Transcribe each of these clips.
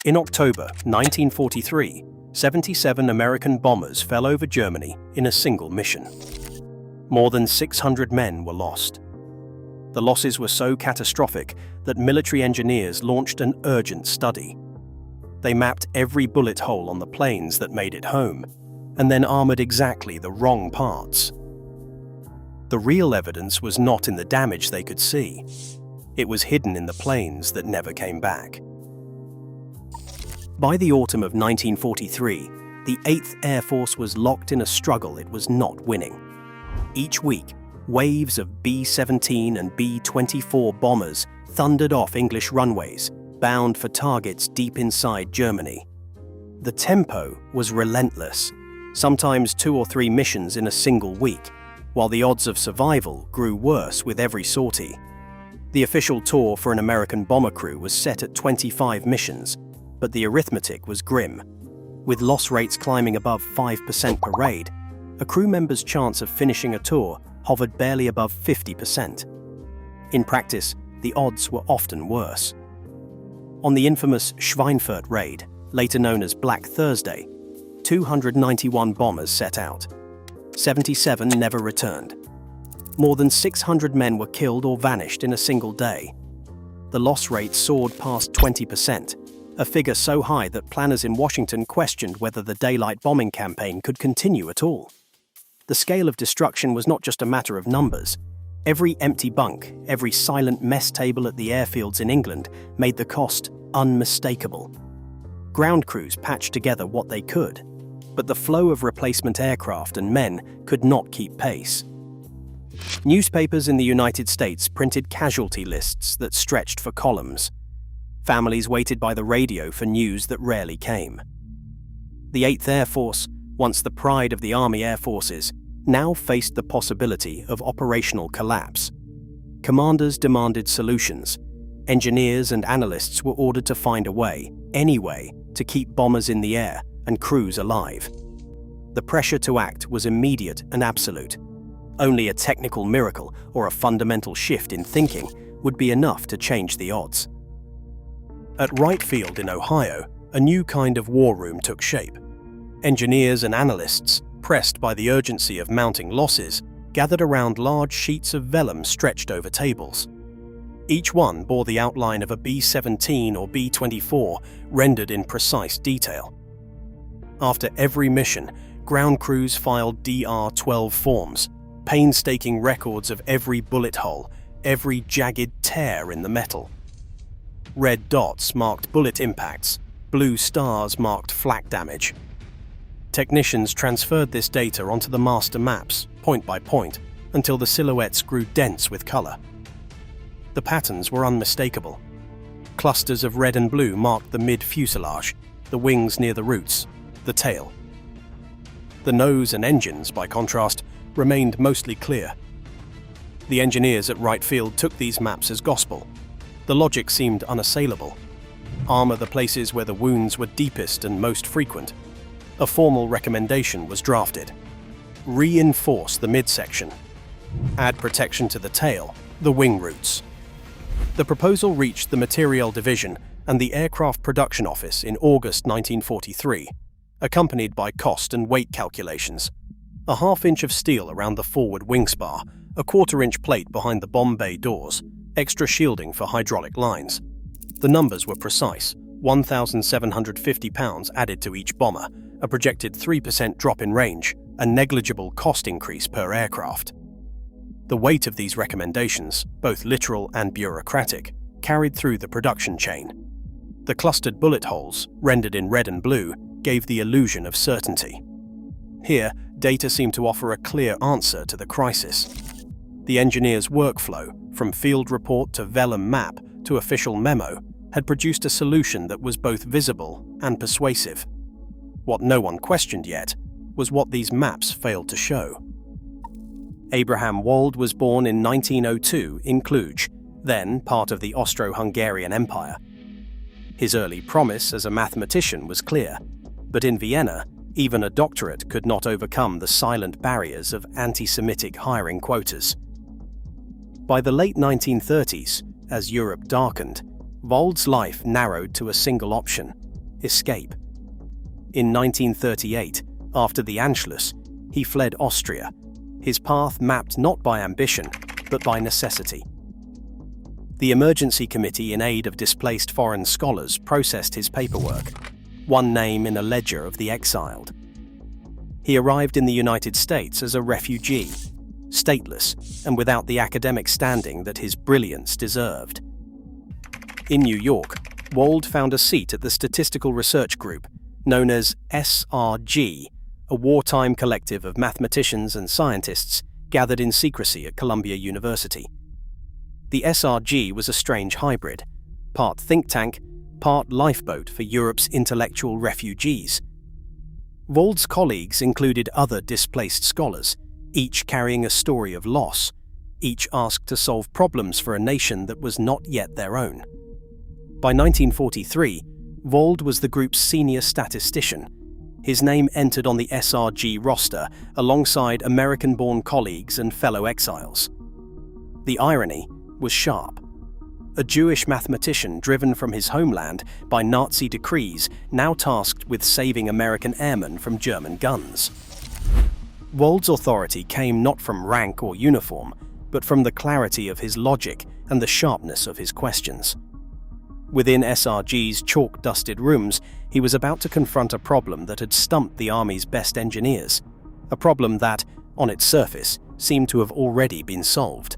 In October 1943, 77 American bombers fell over Germany in a single mission. More than 600 men were lost. The losses were so catastrophic that military engineers launched an urgent study. They mapped every bullet hole on the planes that made it home, and then armored exactly the wrong parts. The real evidence was not in the damage they could see. It was hidden in the planes that never came back. By the autumn of 1943, the 8th Air Force was locked in a struggle it was not winning. Each week, waves of B-17 and B-24 bombers thundered off English runways, bound for targets deep inside Germany. The tempo was relentless, sometimes 2 or 3 missions in a single week, while the odds of survival grew worse with every sortie. The official tour for an American bomber crew was set at 25 missions, but the arithmetic was grim. With loss rates climbing above 5% per raid, a crew member's chance of finishing a tour hovered barely above 50%. In practice, the odds were often worse. On the infamous Schweinfurt raid, later known as Black Thursday, 291 bombers set out. 77 never returned. More than 600 men were killed or vanished in a single day. The loss rate soared past 20%, a figure so high that planners in Washington questioned whether the daylight bombing campaign could continue at all. The scale of destruction was not just a matter of numbers. Every empty bunk, every silent mess table at the airfields in England made the cost unmistakable. Ground crews patched together what they could, but the flow of replacement aircraft and men could not keep pace. Newspapers in the United States printed casualty lists that stretched for columns. Families waited by the radio for news that rarely came. The 8th Air Force, once the pride of the Army Air Forces, now faced the possibility of operational collapse. Commanders demanded solutions. Engineers and analysts were ordered to find a way, any way, to keep bombers in the air and crews alive. The pressure to act was immediate and absolute. Only a technical miracle or a fundamental shift in thinking would be enough to change the odds. At Wright Field in Ohio, a new kind of war room took shape. Engineers and analysts, pressed by the urgency of mounting losses, gathered around large sheets of vellum stretched over tables. Each one bore the outline of a B-17 or B-24 rendered in precise detail. After every mission, ground crews filed DR-12 forms, painstaking records of every bullet hole, every jagged tear in the metal. Red dots marked bullet impacts, blue stars marked flak damage. Technicians transferred this data onto the master maps, point by point, until the silhouettes grew dense with color. The patterns were unmistakable. Clusters of red and blue marked the mid-fuselage, the wings near the roots, the tail. The nose and engines, by contrast, remained mostly clear. The engineers at Wright Field took these maps as gospel. The logic seemed unassailable. Armor the places where the wounds were deepest and most frequent. A formal recommendation was drafted. Reinforce the midsection. Add protection to the tail, the wing roots. The proposal reached the Materiel Division and the Aircraft Production Office in August 1943, accompanied by cost and weight calculations. A half-inch of steel around the forward wing spar, a quarter-inch plate behind the bomb bay doors, extra shielding for hydraulic lines. The numbers were precise: 1,750 pounds added to each bomber, a projected 3% drop in range, a negligible cost increase per aircraft. The weight of these recommendations, both literal and bureaucratic, carried through the production chain. The clustered bullet holes, rendered in red and blue, gave the illusion of certainty. Here, data seemed to offer a clear answer to the crisis. The engineer's workflow, from field report to vellum map to official memo, had produced a solution that was both visible and persuasive. What no one questioned yet was what these maps failed to show. Abraham Wald was born in 1902 in Cluj, then part of the Austro-Hungarian Empire. His early promise as a mathematician was clear, but in Vienna, even a doctorate could not overcome the silent barriers of anti-Semitic hiring quotas. By the late 1930s, as Europe darkened, Wald's life narrowed to a single option: escape. In 1938, after the Anschluss, he fled Austria, his path mapped not by ambition, but by necessity. The Emergency Committee in Aid of Displaced Foreign Scholars processed his paperwork, one name in a ledger of the exiled. He arrived in the United States as a refugee, stateless and without the academic standing that his brilliance deserved. In New York, Wold found a seat at the statistical research group known as SRG, a wartime collective of mathematicians and scientists gathered in secrecy at Columbia University. The SRG was a strange hybrid, part think tank, part lifeboat for Europe's intellectual refugees. Wold's colleagues included other displaced scholars, each carrying a story of loss, each asked to solve problems for a nation that was not yet their own. By 1943, Wold was the group's senior statistician. His name entered on the SRG roster alongside American-born colleagues and fellow exiles. The irony was sharp. A Jewish mathematician driven from his homeland by Nazi decrees, now tasked with saving American airmen from German guns. Wold's authority came not from rank or uniform, but from the clarity of his logic and the sharpness of his questions. Within SRG's chalk-dusted rooms, he was about to confront a problem that had stumped the Army's best engineers, a problem that, on its surface, seemed to have already been solved.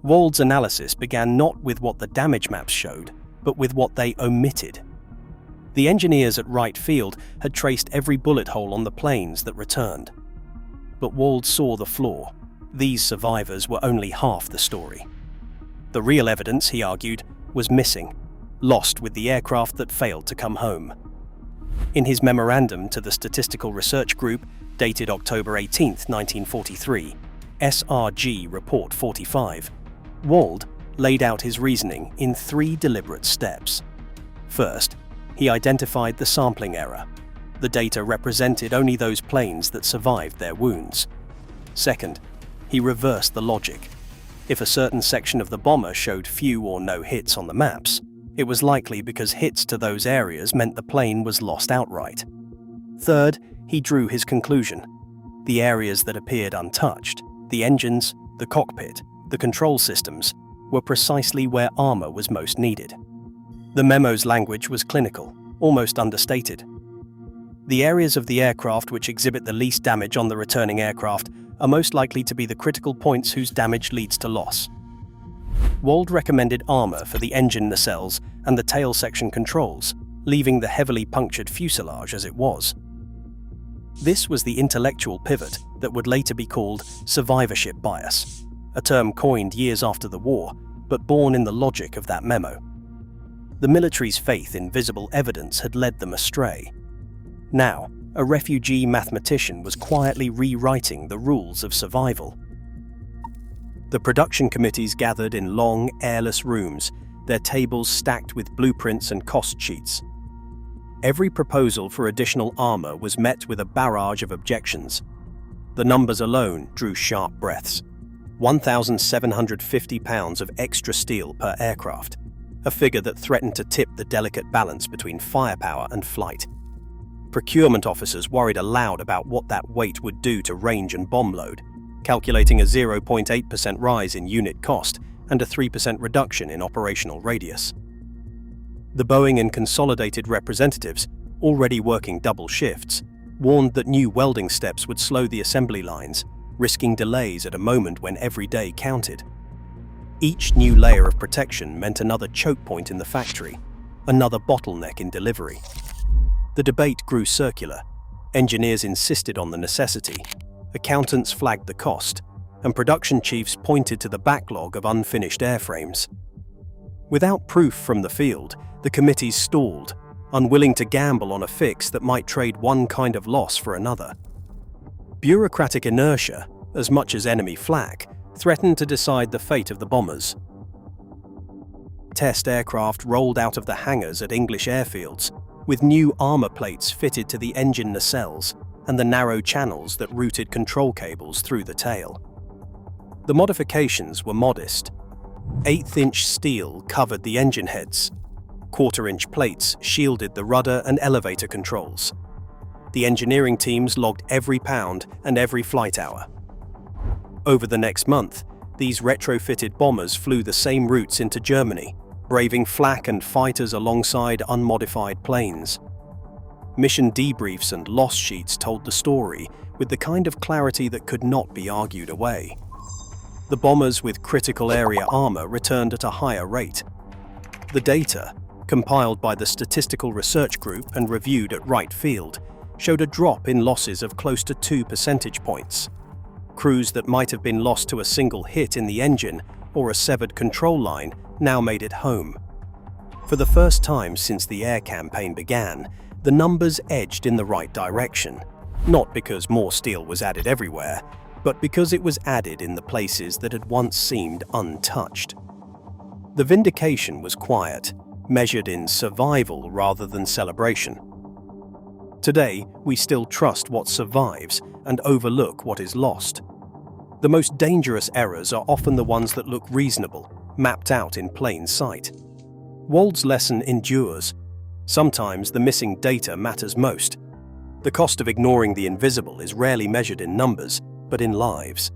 Wold's analysis began not with what the damage maps showed, but with what they omitted. The engineers at Wright Field had traced every bullet hole on the planes that returned. But Wold saw the flaw. These survivors were only half the story. The real evidence, he argued, was missing, lost with the aircraft that failed to come home. In his memorandum to the Statistical Research Group, dated October 18, 1943, SRG Report 45, Wold laid out his reasoning in 3 deliberate steps. First, he identified the sampling error. The data represented only those planes that survived their wounds. Second, he reversed the logic. If a certain section of the bomber showed few or no hits on the maps, it was likely because hits to those areas meant the plane was lost outright. Third, he drew his conclusion. The areas that appeared untouched, the engines, the cockpit, the control systems, were precisely where armor was most needed. The memo's language was clinical, almost understated. The areas of the aircraft which exhibit the least damage on the returning aircraft are most likely to be the critical points whose damage leads to loss. Wold recommended armor for the engine nacelles and the tail section controls, leaving the heavily punctured fuselage as it was. This was the intellectual pivot that would later be called survivorship bias, a term coined years after the war, but born in the logic of that memo. The military's faith in visible evidence had led them astray. Now, a refugee mathematician was quietly rewriting the rules of survival. The production committees gathered in long, airless rooms, their tables stacked with blueprints and cost sheets. Every proposal for additional armor was met with a barrage of objections. The numbers alone drew sharp breaths. 1,750 pounds of extra steel per aircraft, a figure that threatened to tip the delicate balance between firepower and flight. Procurement officers worried aloud about what that weight would do to range and bomb load, calculating a 0.8% rise in unit cost and a 3% reduction in operational radius. The Boeing and Consolidated representatives, already working double shifts, warned that new welding steps would slow the assembly lines, risking delays at a moment when every day counted. Each new layer of protection meant another choke point in the factory, another bottleneck in delivery. The debate grew circular. Engineers insisted on the necessity, accountants flagged the cost, and production chiefs pointed to the backlog of unfinished airframes. Without proof from the field, the committees stalled, unwilling to gamble on a fix that might trade one kind of loss for another. Bureaucratic inertia, as much as enemy flak, threatened to decide the fate of the bombers. Test aircraft rolled out of the hangars at English airfields, with new armor plates fitted to the engine nacelles and the narrow channels that routed control cables through the tail. The modifications were modest. 1/8-inch steel covered the engine heads. Quarter-inch plates shielded the rudder and elevator controls. The engineering teams logged every pound and every flight hour. Over the next month, these retrofitted bombers flew the same routes into Germany, braving flak and fighters alongside unmodified planes. Mission debriefs and loss sheets told the story with the kind of clarity that could not be argued away. The bombers with critical area armor returned at a higher rate. The data, compiled by the Statistical Research Group and reviewed at Wright Field, showed a drop in losses of close to 2 percentage points. Crews that might have been lost to a single hit in the engine or a severed control line now made it home. For the first time since the air campaign began, the numbers edged in the right direction, not because more steel was added everywhere, but because it was added in the places that had once seemed untouched. The vindication was quiet, measured in survival rather than celebration. Today, we still trust what survives and overlook what is lost. The most dangerous errors are often the ones that look reasonable, mapped out in plain sight. Wald's lesson endures. Sometimes the missing data matters most. The cost of ignoring the invisible is rarely measured in numbers, but in lives.